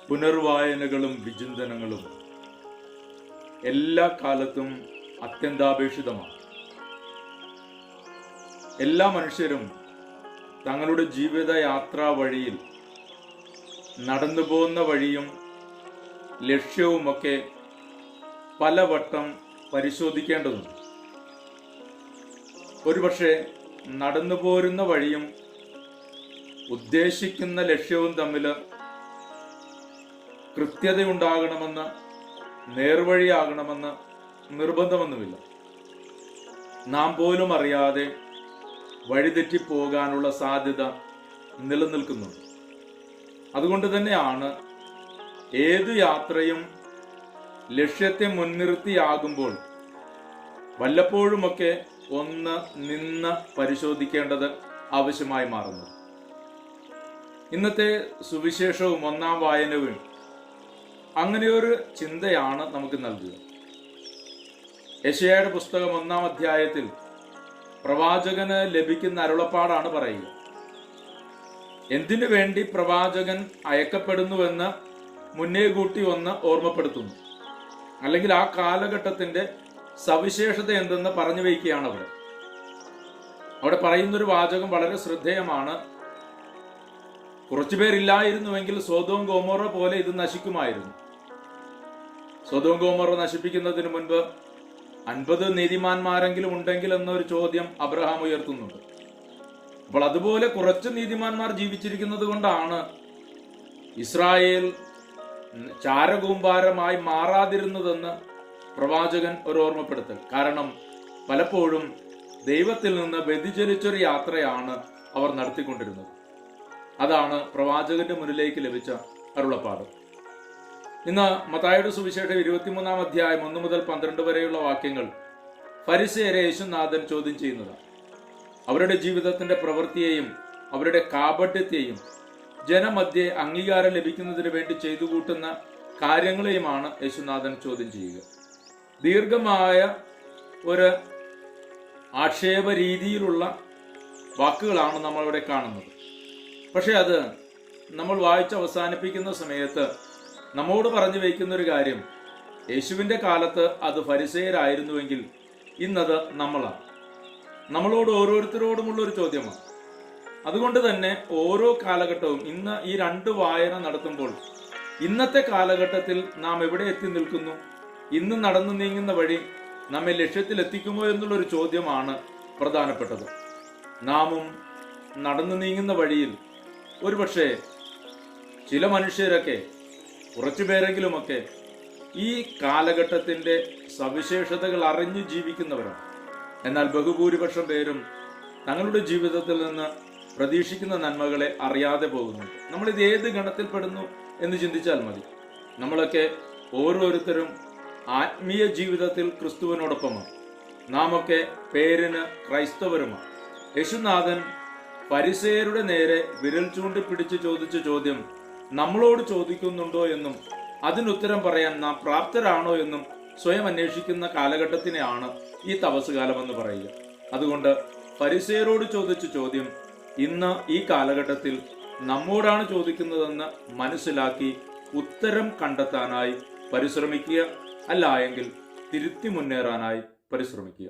പുനർവായനകളും വിചിന്തനങ്ങളും എല്ലാ കാലത്തും അത്യന്താപേക്ഷിതമാണ്. എല്ലാ മനുഷ്യരും തങ്ങളുടെ ജീവിതയാത്രാ വഴിയിൽ നടന്നു പോകുന്ന വഴിയും ലക്ഷ്യവുമൊക്കെ പലവട്ടം പരിശോധിക്കേണ്ടതുണ്ട്. ഒരുപക്ഷെ നടന്നു പോരുന്ന വഴിയും ഉദ്ദേശിക്കുന്ന ലക്ഷ്യവും തമ്മിൽ കൃത്യതയുണ്ടാകണമെന്ന്, നേർവഴിയാകണമെന്ന് നിർബന്ധമൊന്നുമില്ല. നാം പോലും അറിയാതെ വഴിതെറ്റിപ്പോകാനുള്ള സാധ്യത നിലനിൽക്കുന്നുണ്ട്. അതുകൊണ്ട് തന്നെയാണ് ഏതു യാത്രയും ലക്ഷ്യത്തെ മുൻനിർത്തിയാകുമ്പോൾ വല്ലപ്പോഴുമൊക്കെ ഒന്ന് നിന്ന് പരിശോധിക്കേണ്ടത് ആവശ്യമായി മാറുന്നത്. ഇന്നത്തെ സുവിശേഷവും ഒന്നാം വായനവും അങ്ങനെയൊരു ചിന്തയാണ് നമുക്ക് നൽകുക. യെശയ്യായുടെ പുസ്തകം 1-ാം അധ്യായത്തിൽ പ്രവാചകന് ലഭിക്കുന്ന അരുളപ്പാടാണ് പറയുക. എന്തിനു വേണ്ടി പ്രവാചകൻ അയക്കപ്പെടുന്നുവെന്ന് മുന്നേ കൂട്ടി ഒന്ന് ഓർമ്മപ്പെടുത്തുന്നു. അല്ലെങ്കിൽ ആ കാലഘട്ടത്തിന്റെ സവിശേഷത എന്തെന്ന് പറഞ്ഞു വയ്ക്കുകയാണ് അവിടെ പറയുന്നൊരു വാചകം വളരെ ശ്രദ്ധേയമാണ്. കുറച്ചുപേരില്ലായിരുന്നുവെങ്കിൽ സൊദോം ഗൊമോറ പോലെ ഇത് നശിക്കുമായിരുന്നു. സൊദോം ഗൊമോറ നശിപ്പിക്കുന്നതിന് മുൻപ് 50 നീതിമാന്മാരെങ്കിലും ഉണ്ടെങ്കിൽ എന്നൊരു ചോദ്യം അബ്രഹാം ഉയർത്തുന്നുണ്ട്. അപ്പോൾ അതുപോലെ കുറച്ച് നീതിമാന്മാർ ജീവിച്ചിരിക്കുന്നത് കൊണ്ടാണ് ഇസ്രായേൽ ചാരകൂമ്പാരമായി മാറാതിരുന്നതെന്ന് പ്രവാചകൻ ഒരു ഓർമ്മപ്പെടുത്തൽ. കാരണം പലപ്പോഴും ദൈവത്തിൽ നിന്ന് വ്യതിചലിച്ചൊരു യാത്രയാണ് അവർ നടത്തിക്കൊണ്ടിരുന്നത്. അതാണ് പ്രവാചകന്റെ മുന്നിലേക്ക് ലഭിച്ച അരുളപ്പാട്. ഇന്ന് മത്തായിയുടെ സുവിശേഷം 23-ാം അധ്യായം 1 മുതൽ 12 വരെയുള്ള വാക്യങ്ങൾ ഫരിസേയരെ യേശുനാഥൻ ചോദ്യം ചെയ്യുന്നതാണ്. അവരുടെ ജീവിതത്തിന്റെ പ്രവൃത്തിയെയും അവരുടെ കാപട്യത്തെയും ജനമധ്യേ അംഗീകാരം ലഭിക്കുന്നതിന് വേണ്ടി ചെയ്തു കൂട്ടുന്ന കാര്യങ്ങളെയുമാണ് യേശുനാഥൻ ചോദ്യം ചെയ്യുക. ദീർഘമായ ഒരു ആക്ഷേപ രീതിയിലുള്ള വാക്കുകളാണ് നമ്മളിവിടെ കാണുന്നത്. പക്ഷെ അത് നമ്മൾ വായിച്ച് അവസാനിപ്പിക്കുന്ന സമയത്ത് നമ്മോട് പറഞ്ഞു വയ്ക്കുന്ന ഒരു കാര്യം, യേശുവിൻ്റെ കാലത്ത് അത് ഫരിസേയരായിരുന്നുവെങ്കിൽ ഇന്നത് നമ്മളാണ്. നമ്മളോട് ഓരോരുത്തരോടുമുള്ള ഒരു ചോദ്യമാണ്. അതുകൊണ്ട് തന്നെ ഓരോ കാലഘട്ടവും ഇന്ന് ഈ 2 വായന നടത്തുമ്പോൾ ഇന്നത്തെ കാലഘട്ടത്തിൽ നാം എവിടെ എത്തി നിൽക്കുന്നു, ഇന്ന് നടന്നു നീങ്ങുന്ന വഴി നമ്മെ ലക്ഷ്യത്തിൽ എത്തിക്കുമോ എന്നുള്ളൊരു ചോദ്യമാണ് പ്രധാനപ്പെട്ടത്. നാമും നടന്നു നീങ്ങുന്ന വഴിയിൽ ഒരുപക്ഷെ ചില മനുഷ്യരൊക്കെ, കുറച്ചു പേരെങ്കിലുമൊക്കെ ഈ കാലഘട്ടത്തിന്റെ സവിശേഷതകൾ അറിഞ്ഞു ജീവിക്കുന്നവരാണ്. എന്നാൽ ബഹുഭൂരിപക്ഷം പേരും തങ്ങളുടെ ജീവിതത്തിൽ നിന്ന് പ്രതീക്ഷിക്കുന്ന നന്മകളെ അറിയാതെ പോകുന്നുണ്ട്. നമ്മളിത് ഏത് ഗണത്തിൽപ്പെടുന്നു എന്ന് ചിന്തിച്ചാൽ മതി. നമ്മളൊക്കെ ഓരോരുത്തരും ആത്മീയ ജീവിതത്തിൽ ക്രിസ്തുവിനോടൊപ്പമാണ്. നാമൊക്കെ പേരിന് ക്രൈസ്തവരുമാണ്. യേശുനാഥൻ ഫരിസേയരുടെ നേരെ വിരൽ ചൂണ്ടിപ്പിടിച്ച് ചോദിച്ച ചോദ്യം നമ്മളോട് ചോദിക്കുന്നുണ്ടോ എന്നും അതിനുത്തരം പറയാൻ നാം പ്രാപ്തരാണോ എന്നും സ്വയം അന്വേഷിക്കുന്ന കാലഘട്ടത്തിനെയാണ് ഈ തപസ്സുകാലം എന്ന് പറയുക. അതുകൊണ്ട് ഫരിസേയരോട് ചോദിച്ച ചോദ്യം ഇന്ന് ഈ കാലഘട്ടത്തിൽ നമ്മോടാണ് ചോദിക്കുന്നതെന്ന് മനസ്സിലാക്കി ഉത്തരം കണ്ടെത്താനായി പരിശ്രമിക്കുക, അല്ല എങ്കിൽ തിരുത്തി മുന്നേറാനായി പരിശ്രമിക്കുക.